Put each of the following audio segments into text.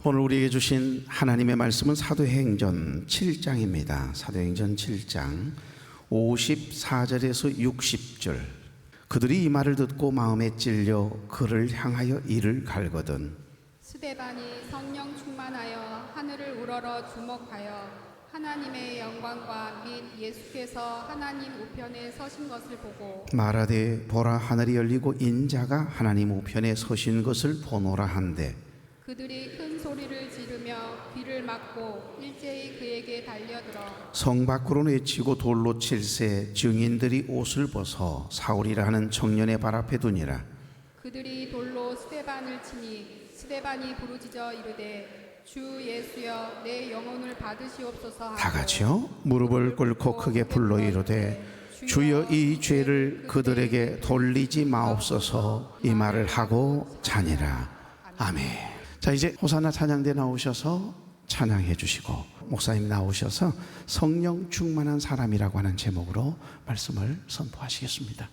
오늘 우리에게 주신 하나님의 말씀은 사도행전 7장입니다. 사도행전 7장 54절에서 60절. 그들이 이 말을 듣고 마음에 찔려 그를 향하여 이를 갈거든 스데반이 성령 충만하여 하늘을 우러러 주목하여 하나님의 영광과 및 예수께서 하나님 우편에 서신 것을 보고 말하되 보라 하늘이 열리고 인자가 하나님 우편에 서신 것을 보노라 한대 그들이 큰 소리를 지르며 귀를 막고 일제히 그에게 달려들어 성 밖으로 내치고 돌로 칠세 증인들이 옷을 벗어 사울이라 하는 청년의 발 앞에 두니라. 그들이 돌로 스데반을 치니 스데반이 부르짖어 이르되 주 예수여 내 영혼을 받으시옵소서 하고 다 같이요 무릎을 꿇고 크게 불러 이르되 주여 이 죄를 그들에게 돌리지 마옵소서 이 말을 하고 자니라. 아멘. 자, 이제 호산나 찬양대 나오셔서 찬양해 주시고 목사님 나오셔서 성령 충만한 사람이라고 하는 제목으로 말씀을 선포하시겠습니다.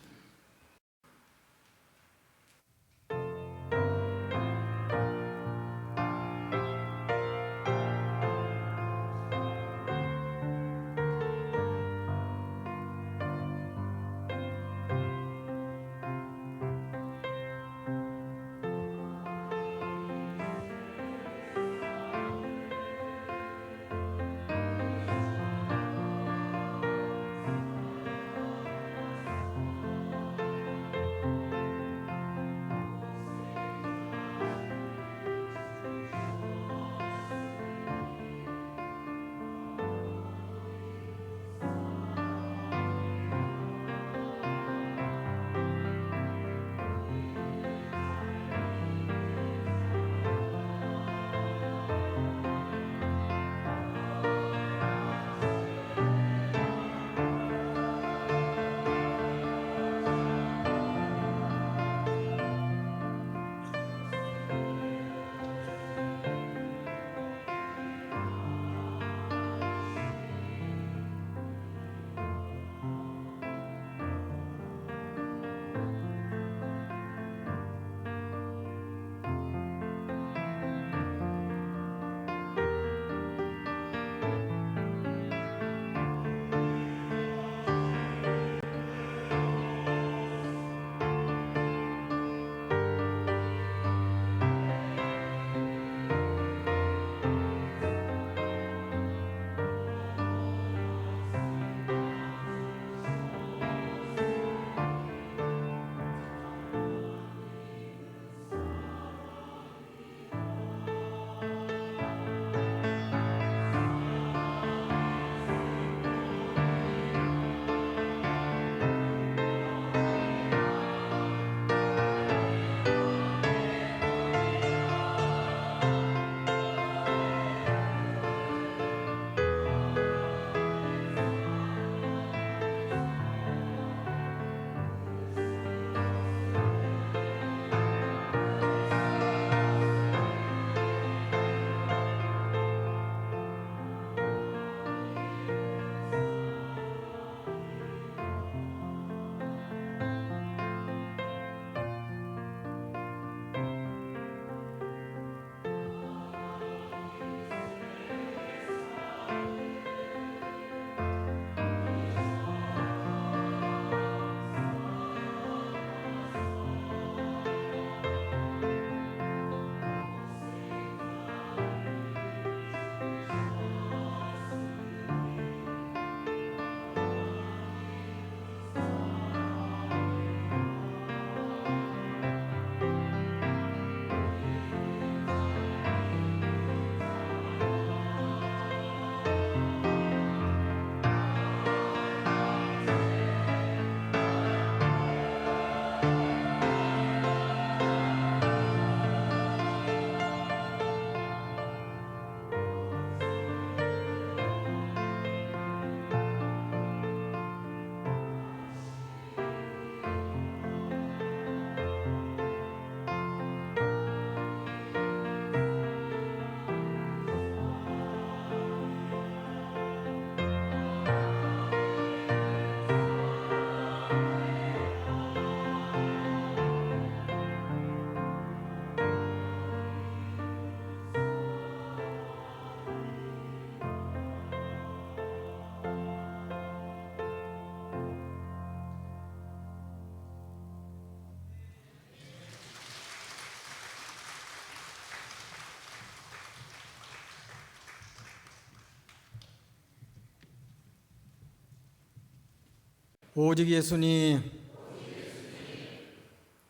오직 예수님,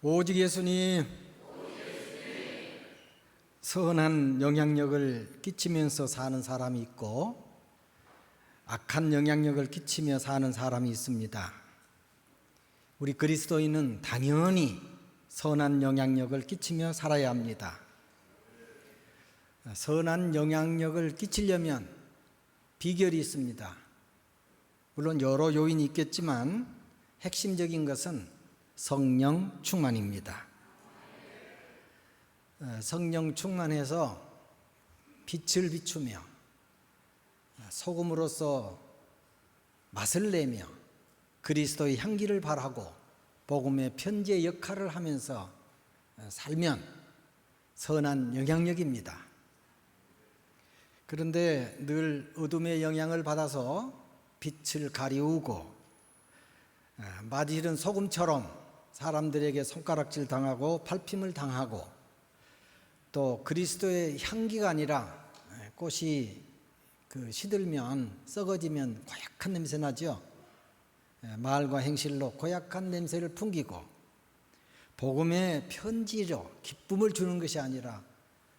오직 예수님, 선한 영향력을 끼치면서 사는 사람이 있고 악한 영향력을 끼치며 사는 사람이 있습니다. 우리 그리스도인은 당연히 선한 영향력을 끼치며 살아야 합니다. 선한 영향력을 끼치려면 비결이 있습니다. 물론 여러 요인이 있겠지만 핵심적인 것은 성령 충만입니다. 성령 충만해서 빛을 비추며 소금으로서 맛을 내며 그리스도의 향기를 발하고 복음의 편지의 역할을 하면서 살면 선한 영향력입니다. 그런데 늘 어둠의 영향을 받아서 빛을 가리우고 마질은 소금처럼 사람들에게 손가락질 당하고 팔핌을 당하고 또 그리스도의 향기가 아니라 꽃이 시들면 썩어지면 고약한 냄새 나죠. 말과 행실로 고약한 냄새를 풍기고 복음의 편지로 기쁨을 주는 것이 아니라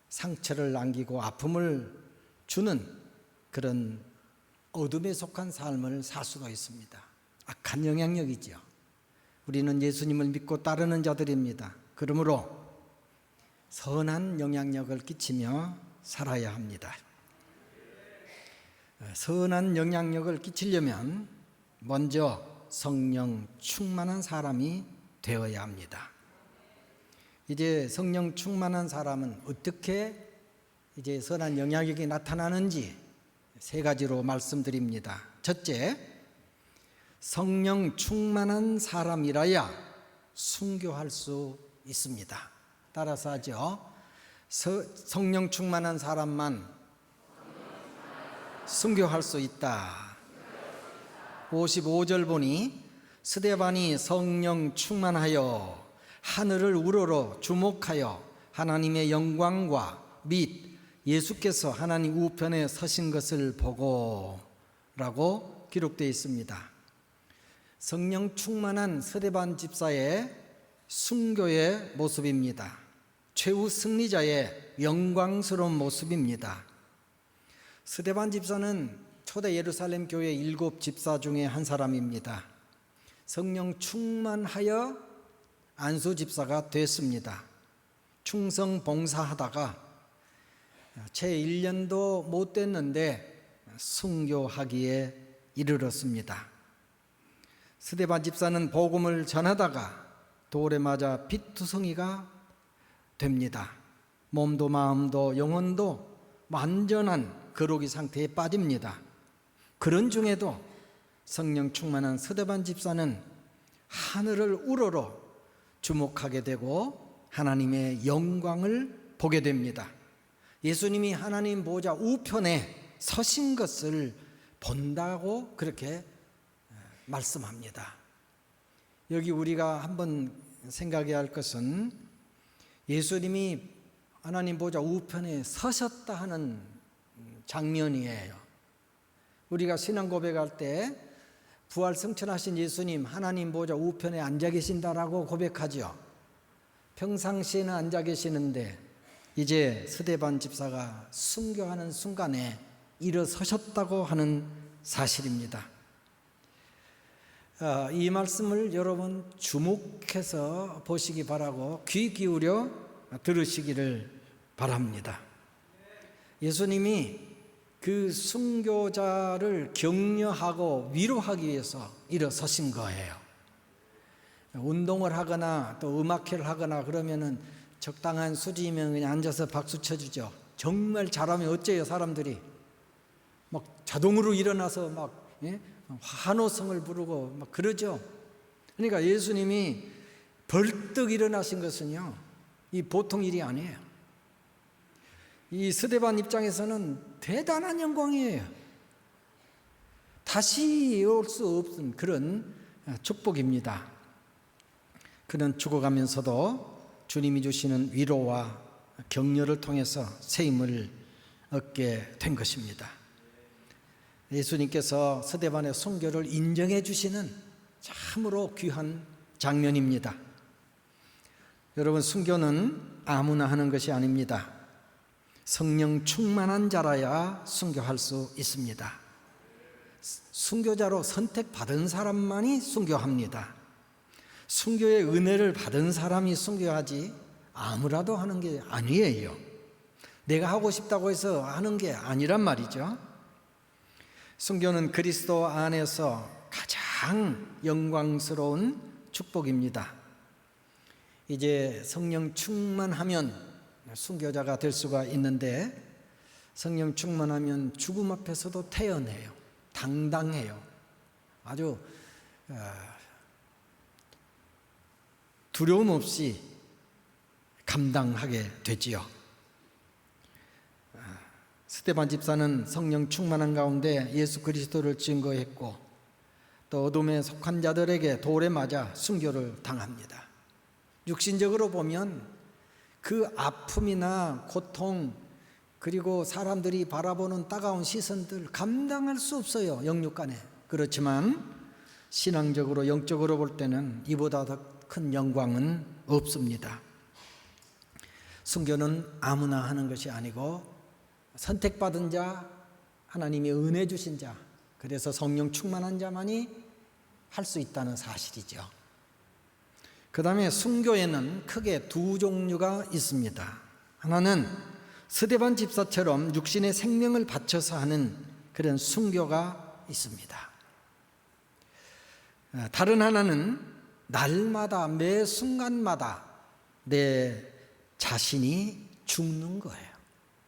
상처를 남기고 아픔을 주는 그런 어둠에 속한 삶을 살 수도 있습니다. 악한 영향력이죠. 우리는 예수님을 믿고 따르는 자들입니다. 그러므로 선한 영향력을 끼치며 살아야 합니다. 선한 영향력을 끼치려면 먼저 성령 충만한 사람이 되어야 합니다. 이제 성령 충만한 사람은 어떻게 이제 선한 영향력이 나타나는지 세 가지로 말씀드립니다. 첫째, 성령 충만한 사람이라야 순교할 수 있습니다. 따라서 하죠. 성령 충만한 사람만 순교할 수 있다. 55절 보니 스데반이 성령 충만하여 하늘을 우러러 주목하여 하나님의 영광과 및 예수께서 하나님 우편에 서신 것을 보고 라고 기록되어 있습니다. 성령 충만한 스데반 집사의 순교의 모습입니다. 최후 승리자의 영광스러운 모습입니다. 스데반 집사는 초대 예루살렘 교회 7 집사 중에 한 사람입니다. 성령 충만하여 안수 집사가 됐습니다. 충성 봉사하다가 채 1년도 못 됐는데 순교하기에 이르렀습니다. 스데반 집사는 복음을 전하다가 돌에 맞아 피투성이가 됩니다. 몸도 마음도 영혼도 완전한 거룩이 상태에 빠집니다. 그런 중에도 성령 충만한 스데반 집사는 하늘을 우러러 주목하게 되고 하나님의 영광을 보게 됩니다. 예수님이 하나님 보좌 우편에 서신 것을 본다고 그렇게 말씀합니다. 여기 우리가 한번 생각해야 할 것은 예수님이 하나님 보좌 우편에 서셨다 하는 장면이에요. 우리가 신앙 고백할 때 부활 승천하신 예수님 하나님 보좌 우편에 앉아 계신다라고 고백하죠. 평상시에는 앉아 계시는데 이제 스데반 집사가 순교하는 순간에 일어서셨다고 하는 사실입니다. 이 말씀을 여러분 주목해서 보시기 바라고 귀 기울여 들으시기를 바랍니다. 예수님이 그 순교자를 격려하고 위로하기 위해서 일어서신 거예요. 운동을 하거나 또 음악회를 하거나 그러면은 적당한 수준이면 그냥 앉아서 박수 쳐주죠. 정말 잘하면 어째요? 사람들이 막 자동으로 일어나서 막 환호성을 부르고 막 그러죠. 그러니까 예수님이 벌떡 일어나신 것은요, 이 보통 일이 아니에요. 이 스데반 입장에서는 대단한 영광이에요. 다시 올 수 없는 그런 축복입니다. 그는 죽어가면서도 주님이 주시는 위로와 격려를 통해서 새 힘을 얻게 된 것입니다. 예수님께서 스데반의 순교를 인정해 주시는 참으로 귀한 장면입니다. 여러분, 순교는 아무나 하는 것이 아닙니다. 성령 충만한 자라야 순교할 수 있습니다. 순교자로 선택받은 사람만이 순교합니다. 순교의 은혜를 받은 사람이 순교하지 아무라도 하는 게 아니에요. 내가 하고 싶다고 해서 하는 게 아니란 말이죠. 순교는 그리스도 안에서 가장 영광스러운 축복입니다. 이제 성령 충만하면 순교자가 될 수가 있는데, 성령 충만하면 죽음 앞에서도 태연해요. 당당해요. 아주 두려움 없이 감당하게 되지요. 스데반 집사는 성령 충만한 가운데 예수 그리스도를 증거했고, 또 어둠에 속한 자들에게 돌에 맞아 순교를 당합니다. 육신적으로 보면 그 아픔이나 고통, 그리고 사람들이 바라보는 따가운 시선들 감당할 수 없어요, 영육간에. 그렇지만 신앙적으로, 영적으로 볼 때는 이보다 더 큰 영광은 없습니다. 순교는 아무나 하는 것이 아니고 선택받은 자, 하나님이 은혜 주신 자, 그래서 성령 충만한 자만이 할 수 있다는 사실이죠. 그 다음에 순교에는 크게 두 종류가 있습니다. 하나는 스데반 집사처럼 육신의 생명을 바쳐서 하는 그런 순교가 있습니다. 다른 하나는 날마다, 매 순간마다 내 자신이 죽는 거예요.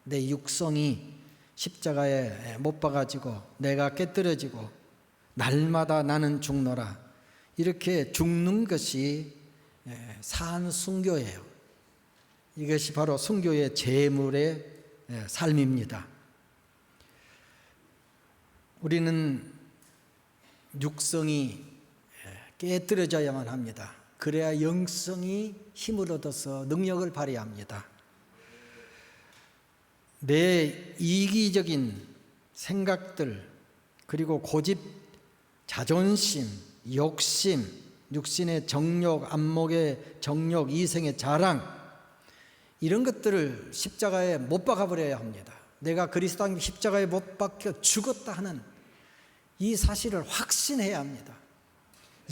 내 육성이 십자가에 못 박아지고 내가 깨뜨려지고 날마다 나는 죽노라, 이렇게 죽는 것이 산순교예요. 이것이 바로 순교의 제물의 삶입니다. 우리는 육성이 깨뜨려져야만 합니다. 그래야 영성이 힘을 얻어서 능력을 발휘합니다. 내 이기적인 생각들, 그리고 고집, 자존심, 욕심, 육신의 정욕, 안목의 정욕, 이생의 자랑, 이런 것들을 십자가에 못 박아버려야 합니다. 내가 그리스도 십자가에 못 박혀 죽었다 하는 이 사실을 확신해야 합니다.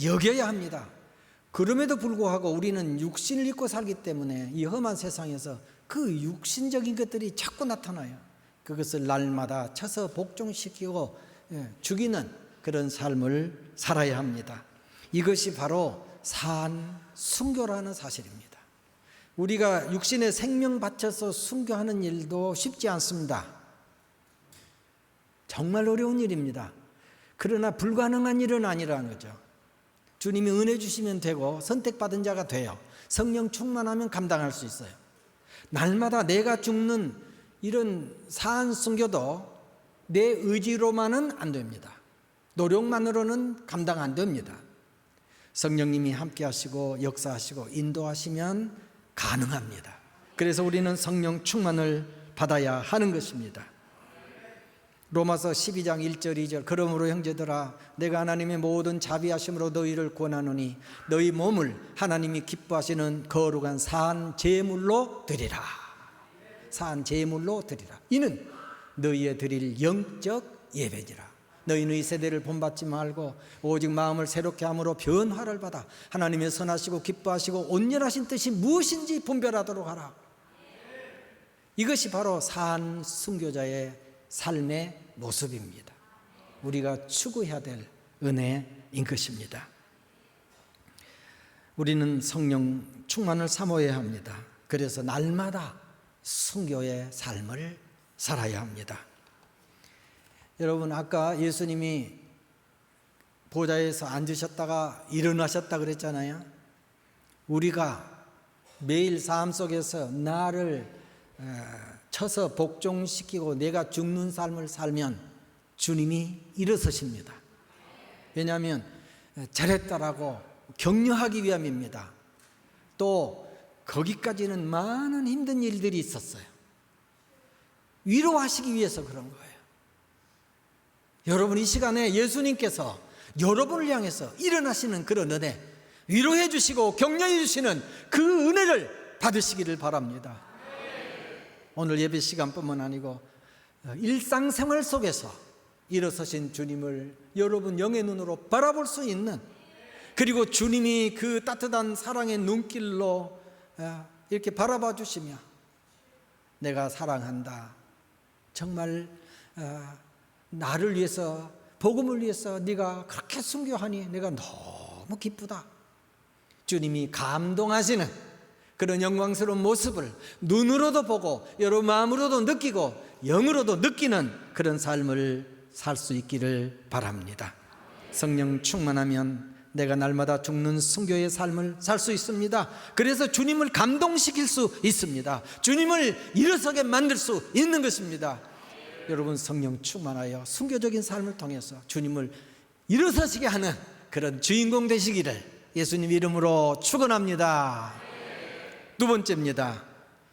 여겨야 합니다. 그럼에도 불구하고 우리는 육신을 입고 살기 때문에 이 험한 세상에서 그 육신적인 것들이 자꾸 나타나요. 그것을 날마다 쳐서 복종시키고 죽이는 그런 삶을 살아야 합니다. 이것이 바로 산순교라는 사실입니다. 우리가 육신의 생명 바쳐서 순교하는 일도 쉽지 않습니다. 정말 어려운 일입니다. 그러나 불가능한 일은 아니라는 거죠. 주님이 은혜 주시면 되고 선택받은 자가 돼요. 성령 충만하면 감당할 수 있어요. 날마다 내가 죽는 이런 산순교도 내 의지로만은 안 됩니다. 노력만으로는 감당 안 됩니다. 성령님이 함께 하시고 역사하시고 인도하시면 가능합니다. 그래서 우리는 성령 충만을 받아야 하는 것입니다. 로마서 12장 1절 2절 그러므로 형제들아 내가 하나님의 모든 자비하심으로 너희를 권하노니 너희 몸을 하나님이 기뻐하시는 거룩한 산 제물로 드리라. 산 제물로 드리라. 이는 너희의 드릴 영적 예배니라. 너희는 이 세대를 본받지 말고 오직 마음을 새롭게 함으로 변화를 받아 하나님의 선하시고 기뻐하시고 온전하신 뜻이 무엇인지 분별하도록 하라. 이것이 바로 산 순교자의 삶의 모습입니다. 우리가 추구해야 될 은혜인 것입니다. 우리는 성령 충만을 사모해야 합니다. 그래서 날마다 순교의 삶을 살아야 합니다. 여러분, 아까 예수님이 보좌에서 앉으셨다가 일어나셨다 그랬잖아요. 우리가 매일 삶 속에서 나를 쳐서 복종시키고 내가 죽는 삶을 살면 주님이 일어서십니다. 왜냐하면 잘했다라고 격려하기 위함입니다. 또 거기까지는 많은 힘든 일들이 있었어요. 위로하시기 위해서 그런 거예요. 여러분, 이 시간에 예수님께서 여러분을 향해서 일어나시는 그런 은혜, 위로해 주시고 격려해 주시는 그 은혜를 받으시기를 바랍니다. 오늘 예배 시간뿐만 아니고 일상생활 속에서 일어서신 주님을 여러분 영의 눈으로 바라볼 수 있는, 그리고 주님이 그 따뜻한 사랑의 눈길로 이렇게 바라봐 주시며 내가 사랑한다, 정말 나를 위해서, 복음을 위해서 네가 그렇게 순교하니 내가 너무 기쁘다, 주님이 감동하시는 그런 영광스러운 모습을 눈으로도 보고 여러분 마음으로도 느끼고 영으로도 느끼는 그런 삶을 살 수 있기를 바랍니다. 성령 충만하면 내가 날마다 죽는 순교의 삶을 살 수 있습니다. 그래서 주님을 감동시킬 수 있습니다. 주님을 일어서게 만들 수 있는 것입니다. 여러분 성령 충만하여 순교적인 삶을 통해서 주님을 일어서시게 하는 그런 주인공 되시기를 예수님 이름으로 축원합니다. 두 번째입니다.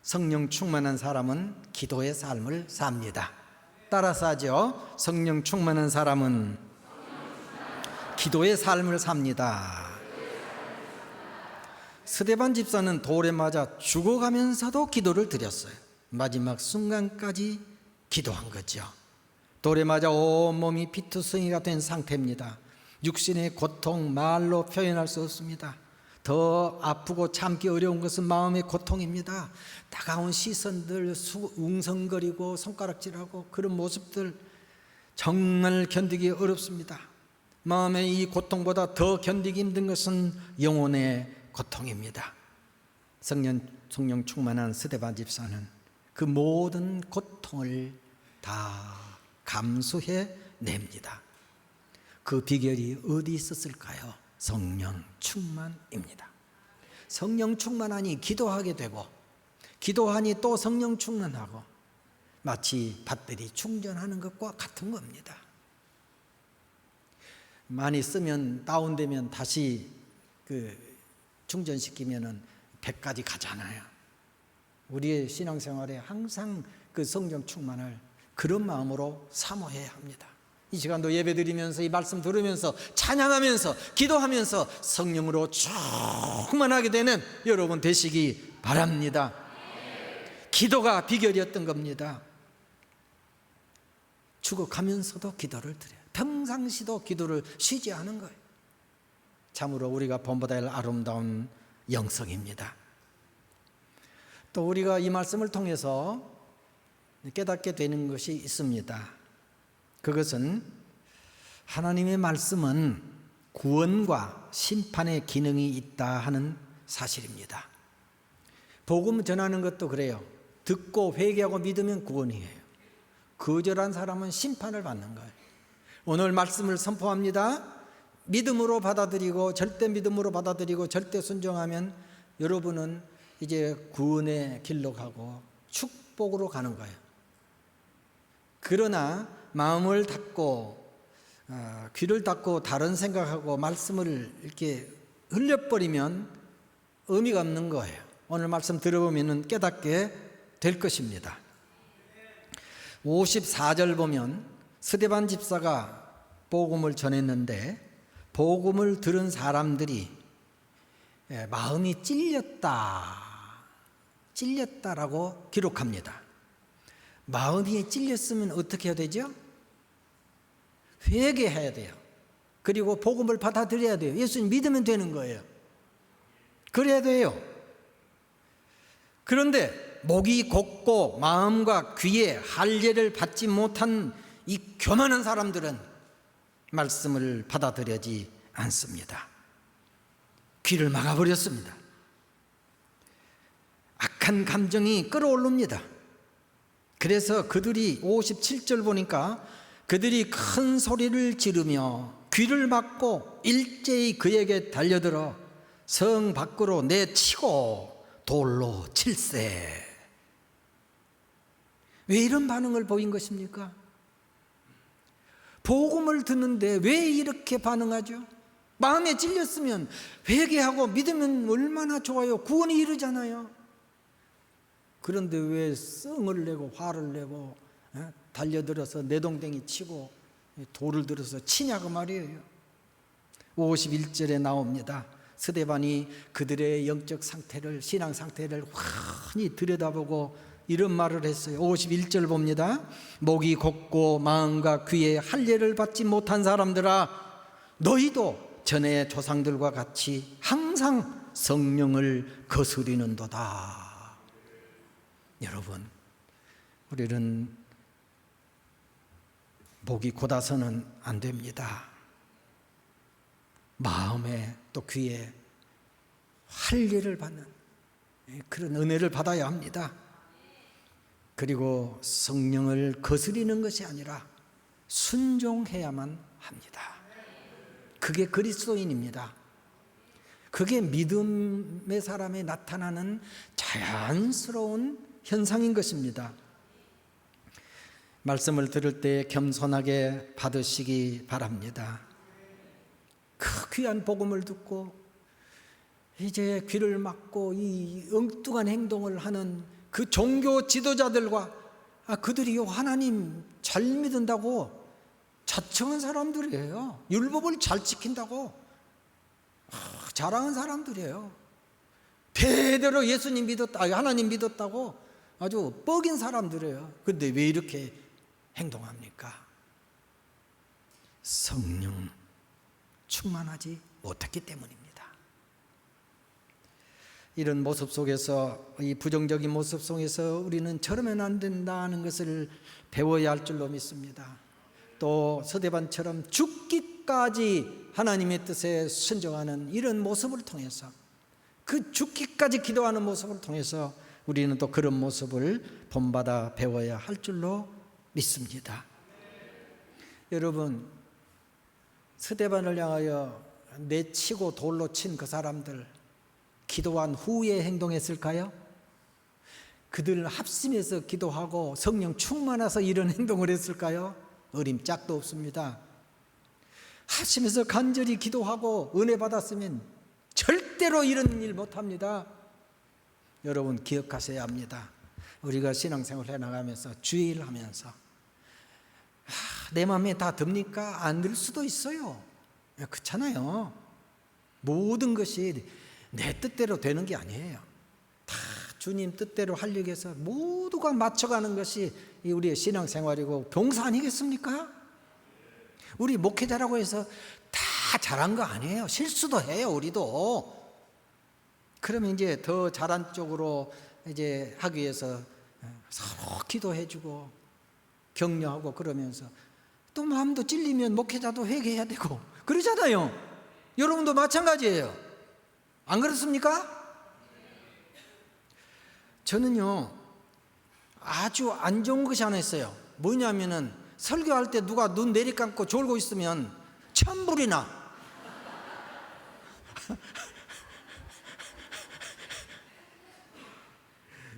성령 충만한 사람은 기도의 삶을 삽니다. 따라서 하죠. 성령 충만한 사람은 기도의 삶을 삽니다. 스데반 집사는 돌에 맞아 죽어가면서도 기도를 드렸어요. 마지막 순간까지 기도한 거죠. 돌에 맞아 온몸이 피투성이가 된 상태입니다. 육신의 고통 말로 표현할 수 없습니다. 더 아프고 참기 어려운 것은 마음의 고통입니다. 따가운 시선들, 웅성거리고 손가락질하고 그런 모습들 정말 견디기 어렵습니다. 마음의 이 고통보다 더 견디기 힘든 것은 영혼의 고통입니다. 성령 충만한 스데반 집사는 그 모든 고통을 다 감수해 냅니다. 그 비결이 어디 있었을까요? 성령 충만입니다. 성령 충만하니 기도하게 되고, 기도하니 또 성령 충만하고, 마치 밭들이 충전하는 것과 같은 겁니다. 많이 쓰면 다운되면 다시 충전시키면은 100까지 가잖아요. 우리의 신앙생활에 항상 그 성령 충만을 그런 마음으로 사모해야 합니다. 이 시간도 예배드리면서 이 말씀 들으면서 찬양하면서 기도하면서 성령으로 충만하게 되는 여러분 되시기 바랍니다. 기도가 비결이었던 겁니다. 죽어가면서도 기도를 드려요. 평상시도 기도를 쉬지 않은 거예요. 참으로 우리가 본보다 아름다운 영성입니다. 또 우리가 이 말씀을 통해서 깨닫게 되는 것이 있습니다. 그것은 하나님의 말씀은 구원과 심판의 기능이 있다 하는 사실입니다. 복음 전하는 것도 그래요. 듣고 회개하고 믿으면 구원이에요. 거절한 사람은 심판을 받는 거예요. 오늘 말씀을 선포합니다. 믿음으로 받아들이고 절대 믿음으로 받아들이고 절대 순종하면 여러분은 이제 구원의 길로 가고 축복으로 가는 거예요. 그러나 마음을 닫고 귀를 닫고 다른 생각하고 말씀을 이렇게 흘려버리면 의미가 없는 거예요. 오늘 말씀 들어보면 깨닫게 될 것입니다. 54절 보면 스데반 집사가 복음을 전했는데 복음을 들은 사람들이 마음이 찔렸다라고 기록합니다. 마음이 찔렸으면 어떻게 해야 되죠? 회개해야 돼요. 그리고 복음을 받아들여야 돼요. 예수님 믿으면 되는 거예요. 그래야 돼요. 그런데 목이 곧고 마음과 귀에 할례를 받지 못한 이 교만한 사람들은 말씀을 받아들여지 않습니다. 귀를 막아버렸습니다. 악한 감정이 끌어오릅니다. 그래서 그들이 57절 보니까 그들이 큰 소리를 지르며 귀를 막고 일제히 그에게 달려들어 성 밖으로 내치고 돌로 칠세. 왜 이런 반응을 보인 것입니까? 복음을 듣는데 왜 이렇게 반응하죠? 마음에 찔렸으면 회개하고 믿으면 얼마나 좋아요. 구원이 이르잖아요. 그런데 왜 성을 내고 화를 내고 달려들어서 내동댕이 치고 돌을 들어서 치냐고 말이에요. 51절에 나옵니다. 스데반이 그들의 영적 상태를, 신앙 상태를 환히 들여다보고 이런 말을 했어요. 51절 봅니다. 목이 곧고 마음과 귀에 할례를 받지 못한 사람들아, 너희도 전에 조상들과 같이 항상 성령을 거스리는도다. 여러분, 우리는 목이 곧아서는 안 됩니다. 마음에 또 귀에 할례를 받는 그런 은혜를 받아야 합니다. 그리고 성령을 거스리는 것이 아니라 순종해야만 합니다. 그게 그리스도인입니다. 그게 믿음의 사람에 나타나는 자연스러운 현상인 것입니다. 말씀을 들을 때 겸손하게 받으시기 바랍니다. 그 귀한 복음을 듣고 이제 귀를 막고 이 엉뚱한 행동을 하는 그 종교 지도자들과 그들이 하나님 잘 믿는다고 자청한 사람들이에요. 율법을 잘 지킨다고 자랑한 사람들이에요. 대대로 예수님 믿었다, 하나님 믿었다고 아주 뻑인 사람들이에요. 그런데 왜 이렇게 행동합니까? 성령 충만하지 못했기 때문입니다. 이런 모습 속에서, 이 부정적인 모습 속에서 우리는 저러면 안 된다는 것을 배워야 할 줄로 믿습니다. 또 스데반처럼 죽기까지 하나님의 뜻에 순종하는 이런 모습을 통해서, 그 죽기까지 기도하는 모습을 통해서 우리는 또 그런 모습을 본받아 배워야 할 줄로 믿습니다. 여러분, 스데반을 향하여 내치고 돌로 친 그 사람들, 기도한 후에 행동했을까요? 그들 합심해서 기도하고 성령 충만해서 이런 행동을 했을까요? 어림짝도 없습니다. 합심해서 간절히 기도하고 은혜 받았으면 절대로 이런 일 못합니다. 여러분, 기억하셔야 합니다. 우리가 신앙생활 해나가면서 주의를 하면서 내 마음에 다 듭니까? 안 들 수도 있어요. 그렇잖아요. 모든 것이 내 뜻대로 되는 게 아니에요. 다 주님 뜻대로 하려고 해서 모두가 맞춰가는 것이 우리의 신앙생활이고 봉사 아니겠습니까? 우리 목회자라고 해서 다 잘한 거 아니에요. 실수도 해요, 우리도. 그러면 이제 더 잘한 쪽으로 이제 하기 위해서 서로 기도해주고 격려하고 그러면서 또 마음도 찔리면 목회자도 회개해야 되고 그러잖아요. 여러분도 마찬가지예요. 안 그렇습니까? 저는요, 아주 안 좋은 것이 하나 있어요. 뭐냐면은 설교할 때 누가 눈 내리감고 졸고 있으면 천불이 나.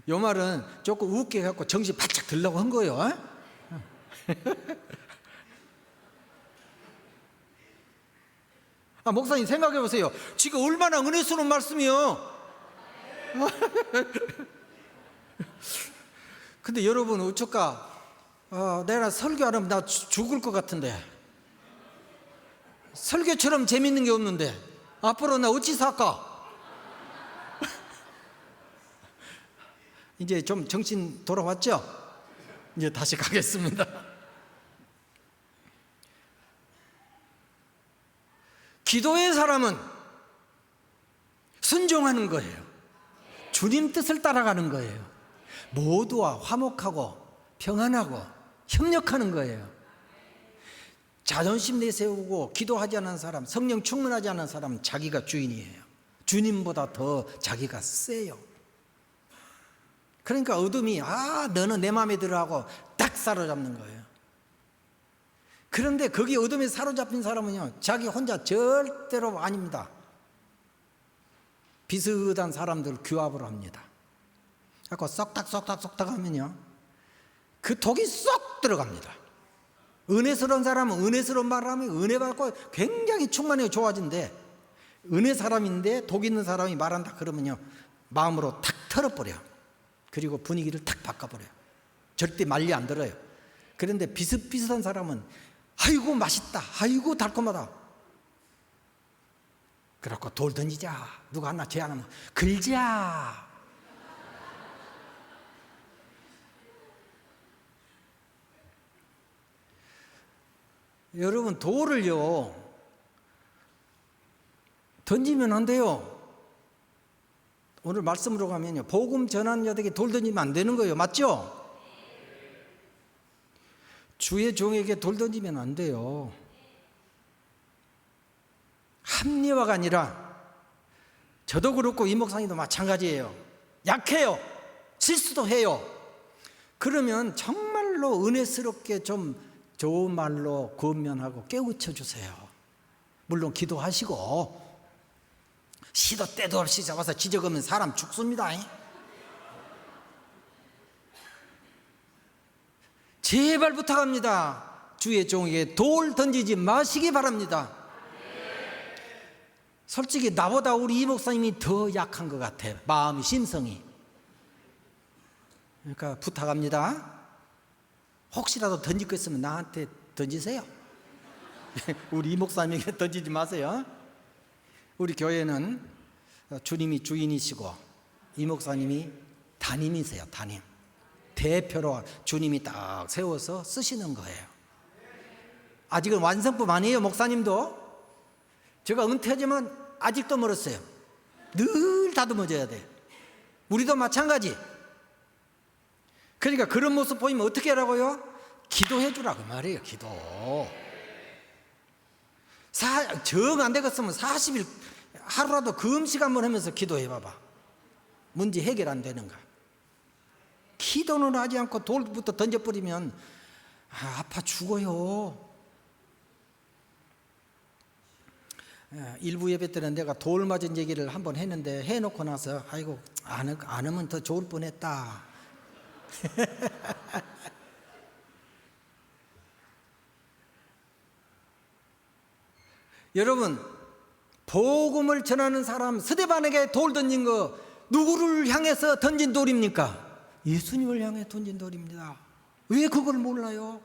요 말은 조금 웃게 해갖고 정신 바짝 들려고 한 거예요. 목사님 생각해 보세요. 지금 얼마나 은혜스러운 말씀이요. 근데 여러분 어쩔까? 내가 설교하면 나 죽을 것 같은데, 설교처럼 재밌는 게 없는데 앞으로 나 어찌 살까? 이제 좀 정신 돌아왔죠? 이제 다시 가겠습니다. 기도의 사람은 순종하는 거예요. 주님 뜻을 따라가는 거예요. 모두와 화목하고 평안하고 협력하는 거예요. 자존심 내세우고 기도하지 않은 사람, 성령 충만하지 않은 사람은 자기가 주인이에요. 주님보다 더 자기가 세요. 그러니까 어둠이 너는 내 마음에 들어 하고 딱 사로잡는 거예요. 그런데 거기 어둠에 사로잡힌 사람은요, 자기 혼자 절대로 아닙니다. 비슷한 사람들 규합을 합니다. 자꾸 쏙닥 하면요, 그 독이 쏙 들어갑니다. 은혜스러운 사람은 은혜스러운 말을 하면 은혜 받고 굉장히 충만해요. 좋아진대. 은혜 사람인데 독 있는 사람이 말한다 그러면요, 마음으로 탁 털어버려. 그리고 분위기를 탁 바꿔버려요. 절대 말리 안 들어요. 그런데 비슷비슷한 사람은 아이고 맛있다, 아이고 달콤하다, 그래갖고 돌 던지자. 누가 하나 제안하면 글자. 여러분, 돌을요 던지면 안 돼요. 오늘 말씀으로 가면요, 복음 전하는 자들에게 돌 던지면 안 되는 거예요. 맞죠? 주의 종에게 돌 던지면 안 돼요. 합리화가 아니라, 저도 그렇고 이 목사님도 마찬가지예요. 약해요. 실수도 해요. 그러면 정말로 은혜스럽게 좀 좋은 말로 권면하고 깨우쳐 주세요. 물론 기도하시고, 시도 때도 없이 잡아서 지적하면 사람 죽습니다. 제발 부탁합니다. 주의 종에게 돌 던지지 마시기 바랍니다. 솔직히 나보다 우리 이 목사님이 더 약한 것 같아요. 마음이, 심성이. 그러니까 부탁합니다. 혹시라도 던질 거 있으면 나한테 던지세요. 우리 이 목사님에게 던지지 마세요. 우리 교회는 주님이 주인이시고 이 목사님이 담임이세요. 담임. 대표로 주님이 딱 세워서 쓰시는 거예요. 아직은 완성품 아니에요. 목사님도. 제가 은퇴하지만 아직도 멀었어요. 늘 다듬어져야 돼. 우리도 마찬가지. 그러니까 그런 모습 보이면 어떻게 하라고요? 기도해 주라고 말이에요. 기도. 정 안 되겠으면 40일 하루라도 금식 한번 하면서 기도해 봐봐. 문제 해결 안 되는가? 기도는 하지 않고 돌부터 던져버리면 아파 죽어요. 일부 예배 때는 내가 돌 맞은 얘기를 한번 했는데, 해놓고 나서 아이고 안 하면 더 좋을 뻔했다. 여러분, 복음을 전하는 사람, 스데반에게 돌 던진 거 누구를 향해서 던진 돌입니까? 예수님을 향해 던진 돌입니다. 왜 그걸 몰라요?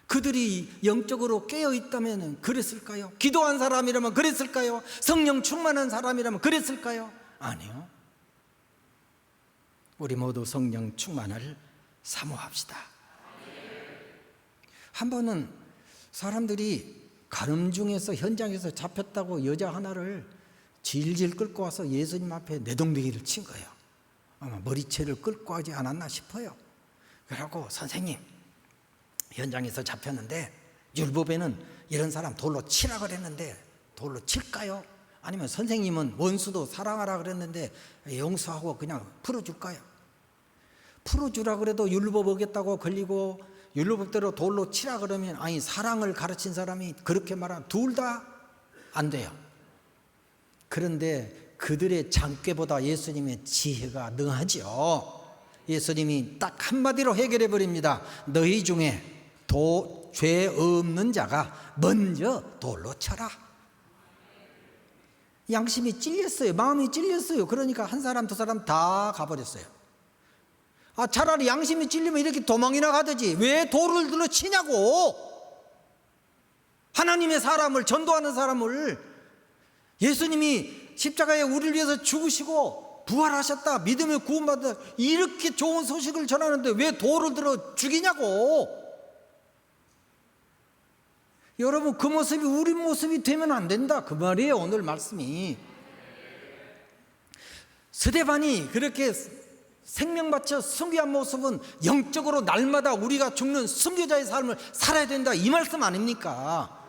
그들이 영적으로 깨어 있다면 그랬을까요? 기도한 사람이라면 그랬을까요? 성령 충만한 사람이라면 그랬을까요? 아니요. 우리 모두 성령 충만을 사모합시다. 한 번은 사람들이 가늠 중에서 현장에서 잡혔다고 여자 하나를 질질 끌고 와서 예수님 앞에 내동댕이를 친 거예요. 아마 머리채를 끌고 하지 않았나 싶어요. 그래갖고 선생님, 현장에서 잡혔는데 율법에는 이런 사람 돌로 치라 그랬는데 돌로 칠까요? 아니면 선생님은 원수도 사랑하라 그랬는데 용서하고 그냥 풀어줄까요? 풀어주라 그래도 율법 어겼다고 걸리고, 율법대로 돌로 치라 그러면, 아니 사랑을 가르친 사람이 그렇게 말하면 둘 다 안 돼요. 그런데 그들의 장꾀보다 예수님의 지혜가 능하죠. 예수님이 딱 한마디로 해결해 버립니다. 너희 중에 죄 없는 자가 먼저 돌로 쳐라. 양심이 찔렸어요. 마음이 찔렸어요. 그러니까 한 사람 두 사람 다 가버렸어요. 차라리 양심이 찔리면 이렇게 도망이나 가듯이 왜 돌을 들어 치냐고. 하나님의 사람을, 전도하는 사람을, 예수님이 십자가에 우리를 위해서 죽으시고 부활하셨다, 믿음의 구원받았다, 이렇게 좋은 소식을 전하는데 왜 돌을 들어 죽이냐고. 여러분, 그 모습이 우리 모습이 되면 안 된다, 그 말이에요. 오늘 말씀이. 스데반이 그렇게 생명 바쳐 순교한 모습은 영적으로 날마다 우리가 죽는 순교자의 삶을 살아야 된다, 이 말씀 아닙니까?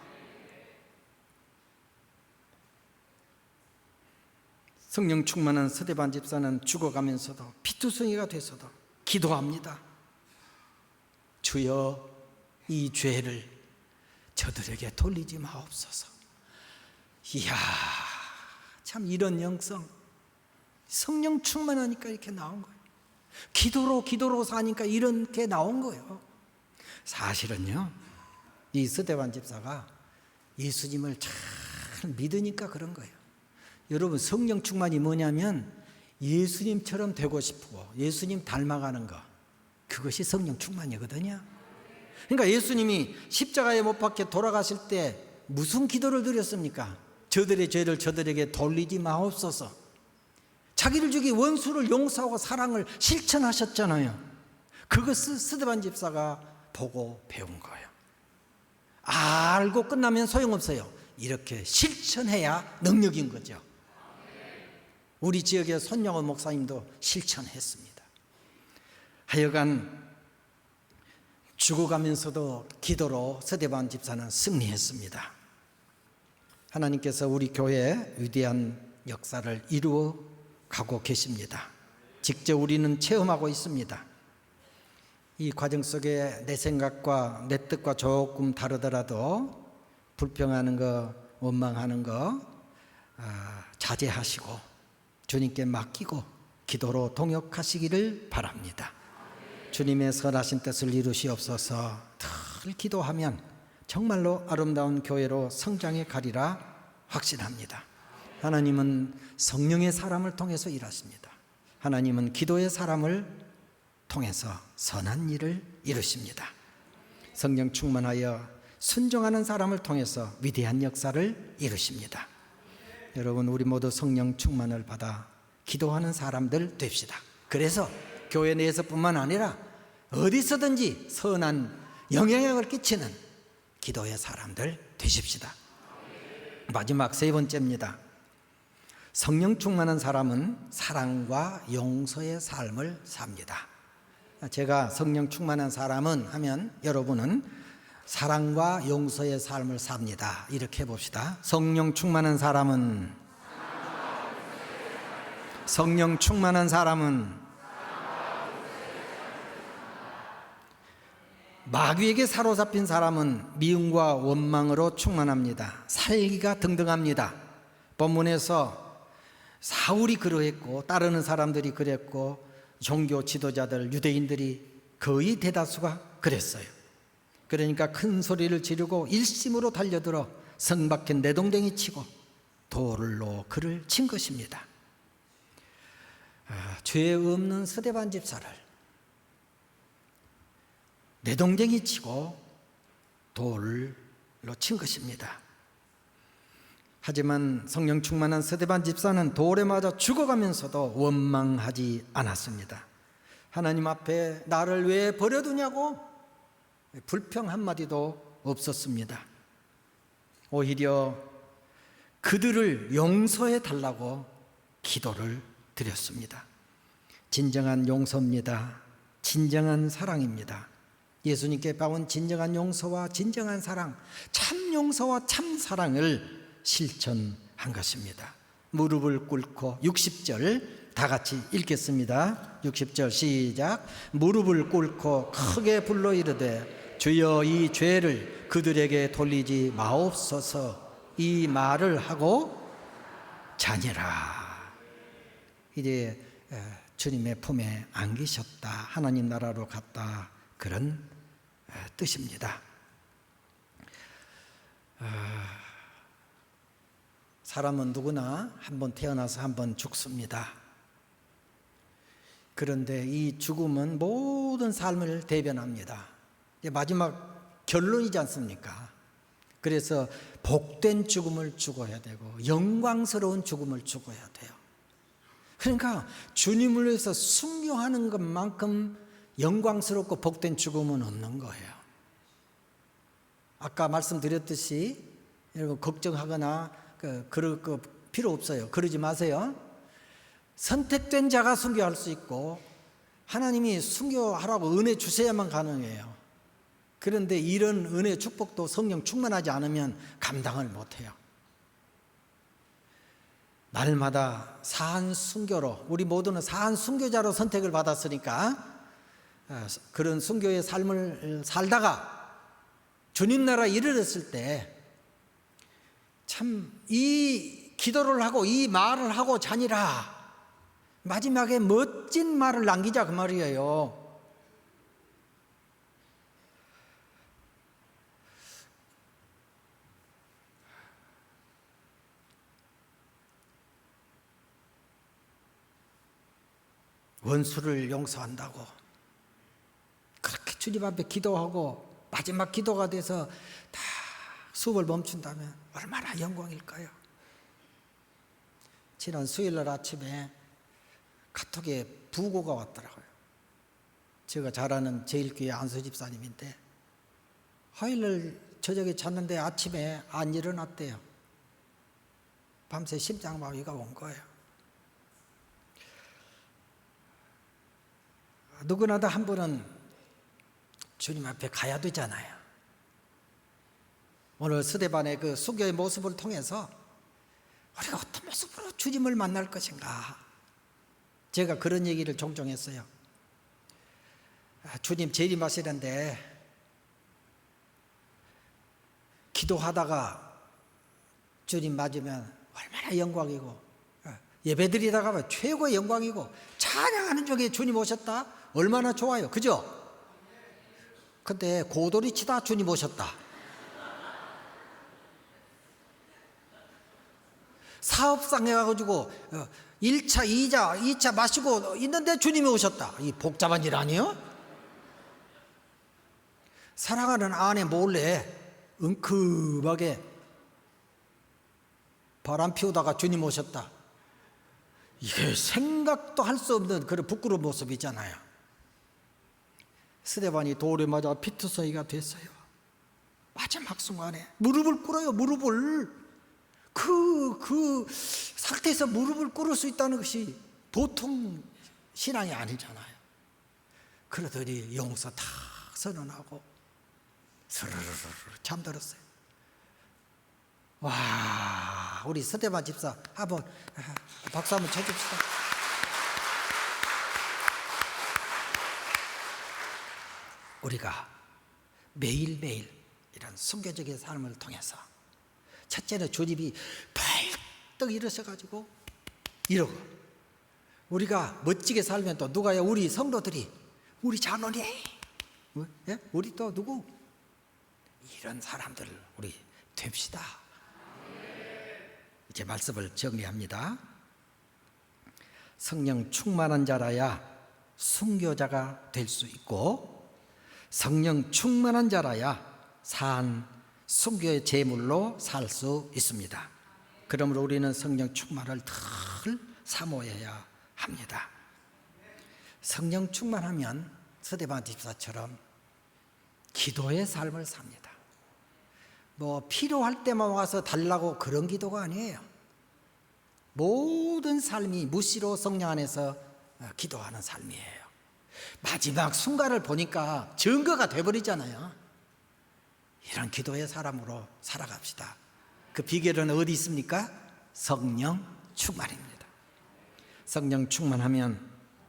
성령 충만한 스데반 집사는 죽어가면서도, 피투성이가 돼서도 기도합니다. 주여, 이 죄를 저들에게 돌리지 마옵소서. 이야, 참 이런 영성, 성령 충만하니까 이렇게 나온 거예요. 기도로 사니까 이렇게 나온 거예요. 사실은요, 이 스데반 집사가 예수님을 잘 믿으니까 그런 거예요. 여러분, 성령 충만이 뭐냐면 예수님처럼 되고 싶고 예수님 닮아가는 거, 그것이 성령 충만이거든요. 그러니까 예수님이 십자가에 못 박혀 돌아가실 때 무슨 기도를 드렸습니까? 저들의 죄를 저들에게 돌리지 마옵소서. 자기를 죽이 원수를 용서하고 사랑을 실천하셨잖아요. 그것을 스데반 집사가 보고 배운 거예요. 알고 끝나면 소용없어요. 이렇게 실천해야 능력인 거죠. 우리 지역의 손영호 목사님도 실천했습니다. 하여간 죽어가면서도 기도로 스데반 집사는 승리했습니다. 하나님께서 우리 교회에 위대한 역사를 이루어 가고 계십니다. 직접 우리는 체험하고 있습니다. 이 과정 속에 내 생각과 내 뜻과 조금 다르더라도 불평하는 거, 원망하는 거 자제하시고 주님께 맡기고 기도로 동역하시기를 바랍니다. 주님의 선하신 뜻을 이루시옵소서. 늘 기도하면 정말로 아름다운 교회로 성장해 가리라 확신합니다. 하나님은 성령의 사람을 통해서 일하십니다. 하나님은 기도의 사람을 통해서 선한 일을 이루십니다. 성령 충만하여 순종하는 사람을 통해서 위대한 역사를 이루십니다. 여러분, 우리 모두 성령 충만을 받아 기도하는 사람들 됩시다. 그래서 교회 내에서뿐만 아니라 어디서든지 선한 영향력을 끼치는 기도의 사람들 되십시다. 마지막 세 번째입니다. 성령 충만한 사람은 사랑과 용서의 삶을 삽니다. 제가 성령 충만한 사람은 하면 여러분은 사랑과 용서의 삶을 삽니다. 이렇게 해봅시다. 성령 충만한 사람은 마귀에게 사로잡힌 사람은 미움과 원망으로 충만합니다. 살기가 등등합니다. 본문에서 사울이 그러했고 따르는 사람들이 그랬고 종교 지도자들 유대인들이 거의 대다수가 그랬어요. 그러니까 큰 소리를 지르고 일심으로 달려들어 성 밖에 내동댕이 치고 돌로 그를 친 것입니다. 죄 없는 스데반 집사를 내동댕이 치고 돌로 친 것입니다. 하지만 성령 충만한 스데반 집사는 돌에 맞아 죽어가면서도 원망하지 않았습니다. 하나님 앞에 나를 왜 버려두냐고 불평 한마디도 없었습니다. 오히려 그들을 용서해 달라고 기도를 드렸습니다. 진정한 용서입니다. 진정한 사랑입니다. 예수님께 받은 진정한 용서와 진정한 사랑, 참 용서와 참 사랑을 실천한 것입니다. 무릎을 꿇고 60절 다 같이 읽겠습니다. 60절 시작. 무릎을 꿇고 크게 불러 이르되 주여 이 죄를 그들에게 돌리지 마옵소서. 이 말을 하고 자니라. 이제 주님의 품에 안기셨다. 하나님 나라로 갔다. 그런 뜻입니다. 사람은 누구나 한번 태어나서 한번 죽습니다. 그런데 이 죽음은 모든 삶을 대변합니다. 마지막 결론이지 않습니까? 그래서 복된 죽음을 죽어야 되고 영광스러운 죽음을 죽어야 돼요. 그러니까 주님을 위해서 순교하는 것만큼 영광스럽고 복된 죽음은 없는 거예요. 아까 말씀드렸듯이 여러분 걱정하거나 그럴 거 필요 없어요. 그러지 마세요. 선택된 자가 순교할 수 있고 하나님이 순교하라고 은혜 주셔야만 가능해요. 그런데 이런 은혜 축복도 성령 충만하지 않으면 감당을 못해요. 날마다 사한 순교로, 우리 모두는 사한 순교자로 선택을 받았으니까 그런 순교의 삶을 살다가 주님 나라에 이르렀을 때 참 이 기도를 하고 이 말을 하고 자니라. 마지막에 멋진 말을 남기자 그 말이에요. 원수를 용서한다고 그렇게 주님 앞에 기도하고 마지막 기도가 돼서 다 수업을 멈춘다면 얼마나 영광일까요? 지난 수요일날 아침에 카톡에 부고가 왔더라고요. 제가 잘 아는 제일교회 안수 집사님인데 화요일날 저녁에 잤는데 아침에 안 일어났대요. 밤새 심장마비가 온 거예요. 누구나 다 한 번은 주님 앞에 가야 되잖아요. 오늘 스데반의 그 수교의 모습을 통해서 우리가 어떤 모습으로 주님을 만날 것인가, 제가 그런 얘기를 종종 했어요. 주님 재림하시는데 기도하다가 주님 맞으면 얼마나 영광이고, 예배드리다가 최고의 영광이고, 찬양하는 중에 주님 오셨다 얼마나 좋아요, 그죠? 근데 고돌이 치다 주님 오셨다, 사업상 해가지고 1차, 2차 마시고 있는데 주님이 오셨다. 이 복잡한 일 아니에요? 사랑하는 아내 몰래 은큼하게 바람 피우다가 주님 오셨다. 이게 생각도 할 수 없는 그런 부끄러운 모습이잖아요. 스데반이 돌에 맞아 피투성이가 됐어요. 마지막 순간에 무릎을 꿇어요. 무릎을. 그 상태에서 무릎을 꿇을 수 있다는 것이 보통 신앙이 아니잖아요. 그러더니 용서 다 선언하고 스르르르 잠들었어요. 와, 우리 스데반 집사 한번 박수 한번 쳐줍시다. 우리가 매일매일 이런 순교적인 삶을 통해서 첫째는 주님이 벌떡 일어서가지고 이러고, 우리가 멋지게 살면 또 누가요? 우리 성도들이, 우리 자손이, 예? 우리 또 누구? 이런 사람들 우리 됩시다. 이제 말씀을 정리합니다. 성령 충만한 자라야 순교자가 될 수 있고, 성령 충만한 자라야 산 순교의 제물로 살 수 있습니다. 그러므로 우리는 성령 충만을 늘 사모해야 합니다. 성령 충만하면 스데반 집사처럼 기도의 삶을 삽니다. 뭐 필요할 때만 와서 달라고 그런 기도가 아니에요. 모든 삶이 무시로 성령 안에서 기도하는 삶이에요. 마지막 순간을 보니까 증거가 돼버리잖아요. 이런 기도의 사람으로 살아갑시다. 그 비결은 어디 있습니까? 성령 충만입니다. 성령 충만하면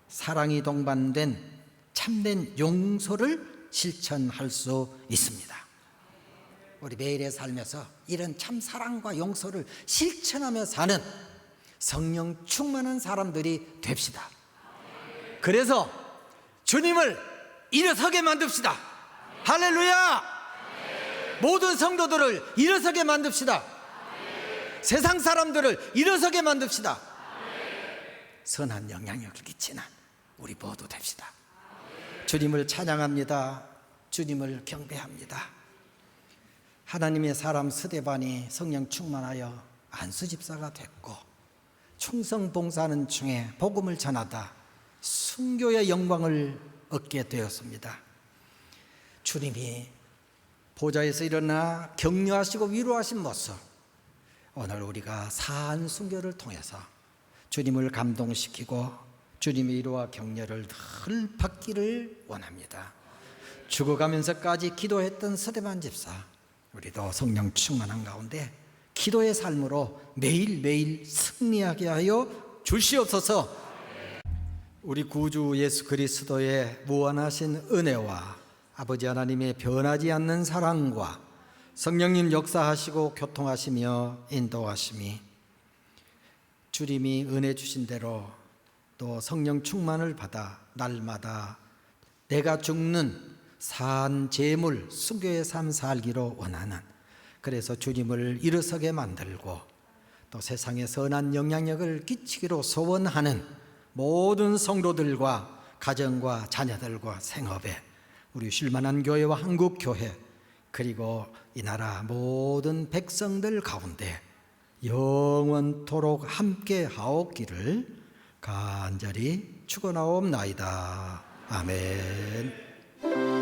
사랑이 동반된 참된 용서를 실천할 수 있습니다. 우리 매일의 삶에서 이런 참 사랑과 용서를 실천하며 사는 성령 충만한 사람들이 됩시다. 그래서 주님을 일어서게 만듭시다. 할렐루야! 모든 성도들을 일어서게 만듭시다. 세상 사람들을 일어서게 만듭시다. 선한 영향력을 끼치는 우리 모두 됩시다. 주님을 찬양합니다. 주님을 경배합니다. 하나님의 사람 스데반이 성령 충만하여 안수집사가 됐고, 충성봉사하는 중에 복음을 전하다 순교의 영광을 얻게 되었습니다. 주님이 보좌에서 일어나 격려하시고 위로하신 모습, 오늘 우리가 사한 순교를 통해서 주님을 감동시키고 주님의 위로와 격려를 늘 받기를 원합니다. 죽어가면서까지 기도했던 스데반 집사, 우리도 성령 충만한 가운데 기도의 삶으로 매일매일 승리하게 하여 주시옵소서. 우리 구주 예수 그리스도의 무한하신 은혜와 아버지 하나님의 변하지 않는 사랑과 성령님 역사하시고 교통하시며 인도하심이, 주님이 은혜 주신 대로 또 성령 충만을 받아 날마다 내가 죽는 산 제물 순교의 삶 살기로 원하는, 그래서 주님을 일어서게 만들고 또 세상에 선한 영향력을 끼치기로 소원하는 모든 성도들과 가정과 자녀들과 생업에 우리 쉴만한 교회와 한국교회 그리고 이 나라 모든 백성들 가운데 영원토록 함께 하옵기를 간절히 축원하옵나이다. 아멘.